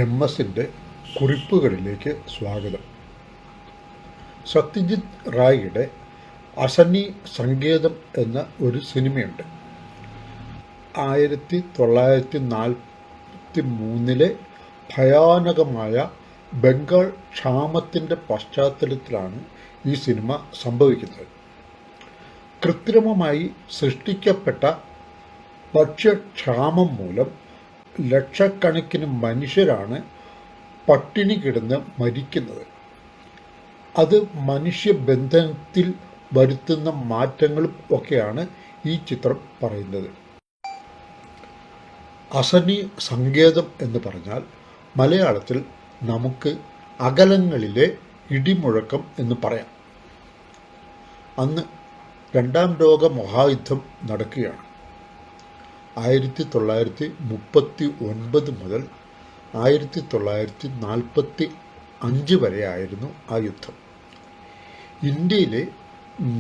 എംഎസിൻ്റെ കുറിപ്പുകളിലേക്ക് സ്വാഗതം. സത്യജിത് റായിയുടെ അസനി സങ്കേതം എന്ന ഒരു സിനിമയുണ്ട്. 1943 ഭയാനകമായ ബംഗാൾ ക്ഷാമത്തിൻ്റെ പശ്ചാത്തലത്തിലാണ് ഈ സിനിമ സംഭവിക്കുന്നത്. കൃത്രിമമായി സൃഷ്ടിക്കപ്പെട്ട ഭക്ഷ്യക്ഷാമം മൂലം ലക്ഷക്കണക്കിന് മനുഷ്യരാണ് പട്ടിണി കിടന്ന് മരിക്കുന്നത്. അത് മനുഷ്യബന്ധത്തിൽ വരുത്തുന്ന മാറ്റങ്ങളും ഒക്കെയാണ് ഈ ചിത്രം പറയുന്നത്. അസനി സങ്കേതം എന്ന് പറഞ്ഞാൽ മലയാളത്തിൽ നമുക്ക് അകലങ്ങളിലെ ഇടിമുഴക്കം എന്ന് പറയാം. അന്ന് രണ്ടാം ലോക മഹായുദ്ധം നടക്കുകയാണ്. 1939 മുതൽ 1945 വരെയായിരുന്നു ആ യുദ്ധം. ഇന്ത്യയിലെ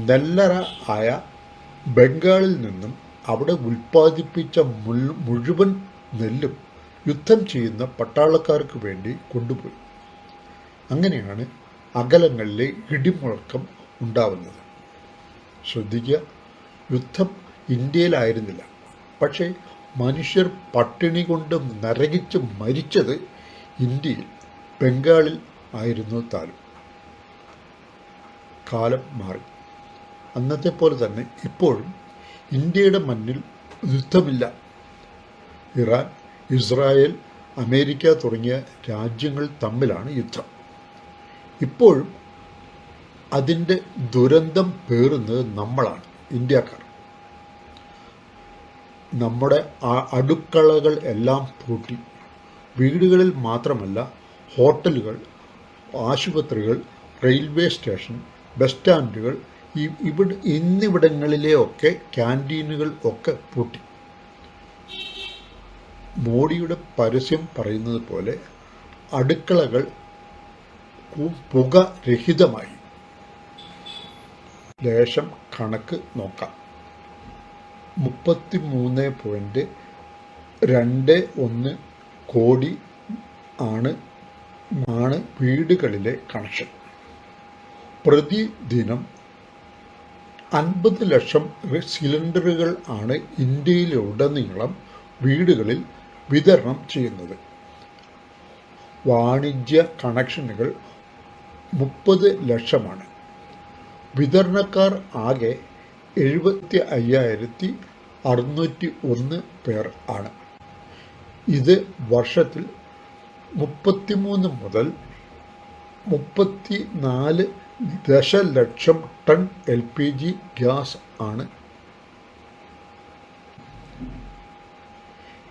നെല്ലറ ആയ ബംഗാളിൽ നിന്നും അവിടെ ഉൽപ്പാദിപ്പിച്ച മുഴുവൻ നെല്ലും യുദ്ധം ചെയ്യുന്ന പട്ടാളക്കാർക്ക് വേണ്ടി കൊണ്ടുപോയി. അങ്ങനെയാണ് അകലങ്ങളിലെ ഇടിമുഴക്കം ഉണ്ടാവുന്നത്. ശ്രദ്ധിക്കുക, യുദ്ധം ഇന്ത്യയിലായിരുന്നില്ല, പക്ഷേ മനുഷ്യർ പട്ടിണി കൊണ്ട് നരകിച്ച് മരിച്ചത് ഇന്ത്യയിൽ, ബംഗാളിൽ ആയിരുന്നു താനും. കാലം മാറി. അന്നത്തെ പോലെ തന്നെ ഇപ്പോഴും ഇന്ത്യയുടെ മണ്ണിൽ യുദ്ധമില്ല. ഇറാൻ, ഇസ്രായേൽ, അമേരിക്ക തുടങ്ങിയ രാജ്യങ്ങൾ തമ്മിലാണ് യുദ്ധം. ഇപ്പോഴും അതിൻ്റെ ദുരന്തം പേറുന്നത് നമ്മളാണ്, ഇന്ത്യക്കാർ. നമ്മുടെ അടുക്കളകൾ എല്ലാം പൂട്ടി. വീടുകളിൽ മാത്രമല്ല, ഹോട്ടലുകൾ, ആശുപത്രികൾ, റെയിൽവേ സ്റ്റേഷൻ, ബസ് സ്റ്റാൻഡുകൾ, എന്നിവിടങ്ങളിലെയൊക്കെ ക്യാൻറ്റീനുകൾ ഒക്കെ പൂട്ടി. മോഡിയുടെ പരസ്യം പറയുന്നത് പോലെ അടുക്കളകൾ പുകരഹിതമായി. ലേശം കണക്ക് നോക്കാം. 33.21 കോടി ആണ് വീടുകളിലെ കണക്ഷൻ. പ്രതിദിനം 50 ലക്ഷം സിലിണ്ടറുകൾ ആണ് ഇന്ത്യയിലുടനീളം വീടുകളിൽ വിതരണം ചെയ്യുന്നത്. വാണിജ്യ കണക്ഷനുകൾ 30 ലക്ഷമാണ്. വിതരണക്കാർ ആകെ 75,601 പേർ ആണ്. ഇത് വർഷത്തിൽ 33 മുതൽ 34 ദശലക്ഷം ടൺ LPG ഗ്യാസ് ആണ്.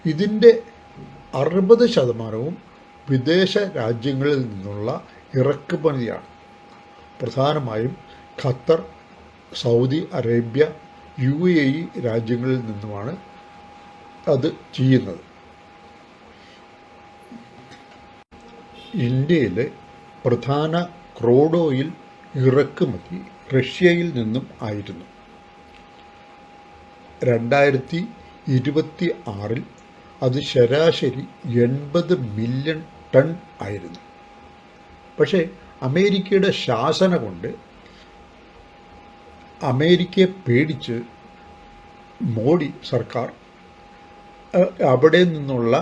ഇതിൻ്റെ 60% വിദേശ രാജ്യങ്ങളിൽ നിന്നുള്ള ഇറക്കുമതിയാണ്. പ്രധാനമായും ഖത്തർ, സൗദി അറേബ്യ, UAE രാജ്യങ്ങളിൽ നിന്നുമാണ് അത് ചെയ്യുന്നത്. ഇന്ത്യയിലെ പ്രധാന ക്രൂഡ് ഓയിൽ ഇറക്കുമതി റഷ്യയിൽ നിന്നും ആയിരുന്നു. 2026 അത് ശരാശരി 80 മില്യൺ ടൺ ആയിരുന്നു. പക്ഷേ അമേരിക്കയുടെ ശാസന കൊണ്ട് അമേരിക്കയെ പേടിച്ച് മോഡി സർക്കാർ അവിടെ നിന്നുള്ള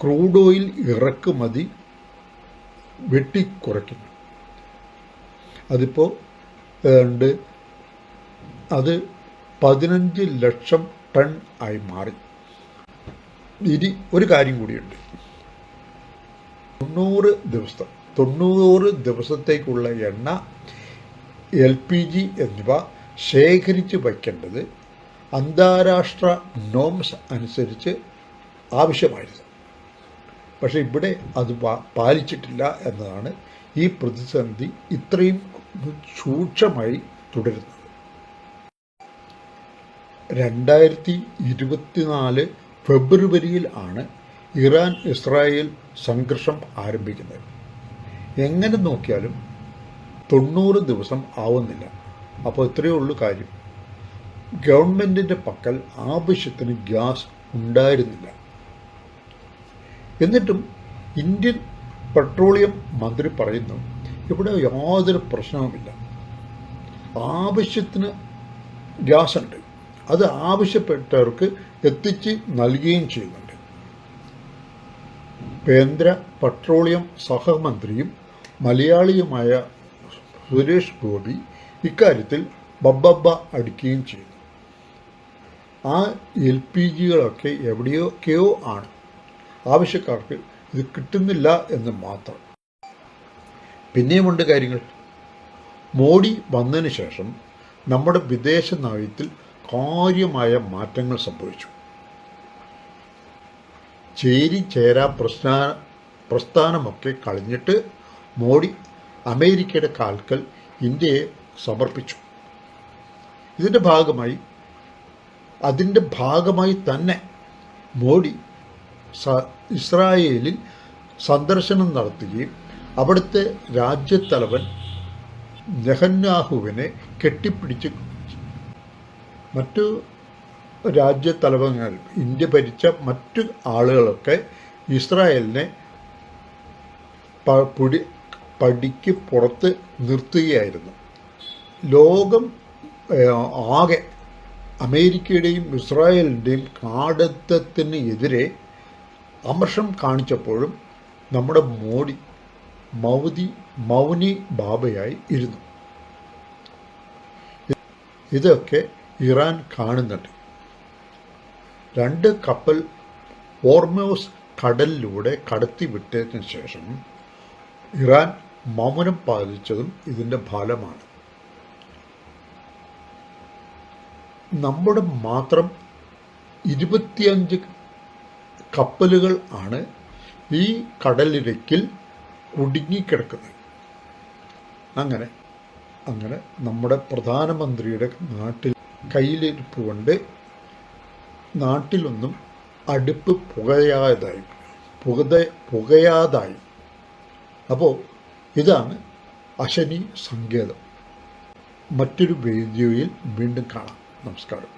ക്രൂഡ് ഓയിൽ ഇറക്കുമതി വെട്ടിക്കുറയ്ക്കുന്നു. അതിപ്പോൾ അത് 15 ലക്ഷം ടൺ ആയി മാറി. ഇനി ഒരു കാര്യം കൂടിയുണ്ട്. 90 ദിവസത്തേക്കുള്ള എണ്ണ, LPG എന്നിവ ശേഖരിച്ച് വയ്ക്കേണ്ടത് അന്താരാഷ്ട്ര നോംസ് അനുസരിച്ച് ആവശ്യമായിരുന്നു. പക്ഷെ ഇവിടെ അത് പാലിച്ചിട്ടില്ല എന്നതാണ് ഈ പ്രതിസന്ധി ഇത്രയും രൂക്ഷമായി തുടരുന്നത്. 2024 ഫെബ്രുവരിയിൽ ആണ് ഇറാൻ ഇസ്രായേൽ സംഘർഷം ആരംഭിക്കുന്നത്. എങ്ങനെ നോക്കിയാലും 90 ദിവസം ആവുന്നില്ല. അപ്പോൾ ഇത്രയേ ഉള്ളൂ കാര്യം. ഗവൺമെൻറ്റിൻ്റെ പക്കൽ ആവശ്യത്തിന് ഗ്യാസ് ഉണ്ടായിരുന്നില്ല. എന്നിട്ടും ഇന്ത്യൻ പെട്രോളിയം മന്ത്രി പറയുന്നു ഇവിടെ യാതൊരു പ്രശ്നവുമില്ല, ആവശ്യത്തിന് ഗ്യാസ് ഉണ്ട്, അത് ആവശ്യപ്പെട്ടവർക്ക് എത്തിച്ച് നൽകുകയും ചെയ്യുന്നുണ്ട്. കേന്ദ്ര പെട്രോളിയം സഹമന്ത്രിയും മലയാളിയുമായ സുരേഷ് ഗോപി ഇക്കാര്യത്തിൽ ബബ്ബബ്ബ അടിക്കുകയും ചെയ്തു. ആ LPGകളൊക്കെ എവിടെയൊക്കെയോ ആണ്, ആവശ്യക്കാർക്ക് ഇത് കിട്ടുന്നില്ല എന്ന് മാത്രം. പിന്നെയുമുണ്ട് കാര്യങ്ങൾ. മോഡി വന്നതിന് ശേഷം നമ്മുടെ വിദേശ നയത്തിൽ കാര്യമായ മാറ്റങ്ങൾ സംഭവിച്ചു. ചേരിചേരാ പ്രസ്ഥാനമൊക്കെ കളഞ്ഞിട്ട് മോഡി അമേരിക്കയുടെ കാൽക്കൽ ഇന്ത്യയെ സമർപ്പിച്ചു. അതിൻ്റെ ഭാഗമായി തന്നെ മോഡി ഇസ്രായേലിൽ സന്ദർശനം നടത്തുകയും അവിടുത്തെ രാജ്യത്തലവൻ നെഹന്യാഹുവിനെ കെട്ടിപ്പിടിച്ച് മറ്റു രാജ്യത്തലവങ്ങൾ, ഇന്ത്യ ഭരിച്ച മറ്റു ആളുകളൊക്കെ ഇസ്രായേലിനെ പടിക്ക് പുറത്ത് നിർത്തുകയായിരുന്നു. ലോകം ആകെ അമേരിക്കയുടെയും ഇസ്രായേലിൻ്റെയും കാടത്തത്തിന് എതിരെ അമർഷം കാണിച്ചപ്പോഴും നമ്മുടെ മോഡി മൗനി ബാബയായി ഇരുന്നു. ഇതൊക്കെ ഇറാൻ കാണുന്നുണ്ട്. 2 കപ്പൽ ഹോർമൂസ് കടലിലൂടെ കടത്തിവിട്ടതിന് ശേഷം ഇറാൻ മൗനം പാലിച്ചതും ഇതിൻ്റെ ഫലമാണ്. നമ്മുടെ മാത്രം 25 കപ്പലുകൾ ആണ് ഈ കടലിരക്കിൽ കുടുങ്ങിക്കിടക്കുന്നത്. അങ്ങനെ നമ്മുടെ പ്രധാനമന്ത്രിയുടെ കയ്യിലിരിപ്പ് കൊണ്ട് നാട്ടിലൊന്നും അടുപ്പ് പുകയാതായി. അപ്പോൾ ഇതാണ് അശനി സങ്കേതം. മറ്റൊരു വീഡിയോയിൽ വീണ്ടും കാണാം. നമസ്കാരം.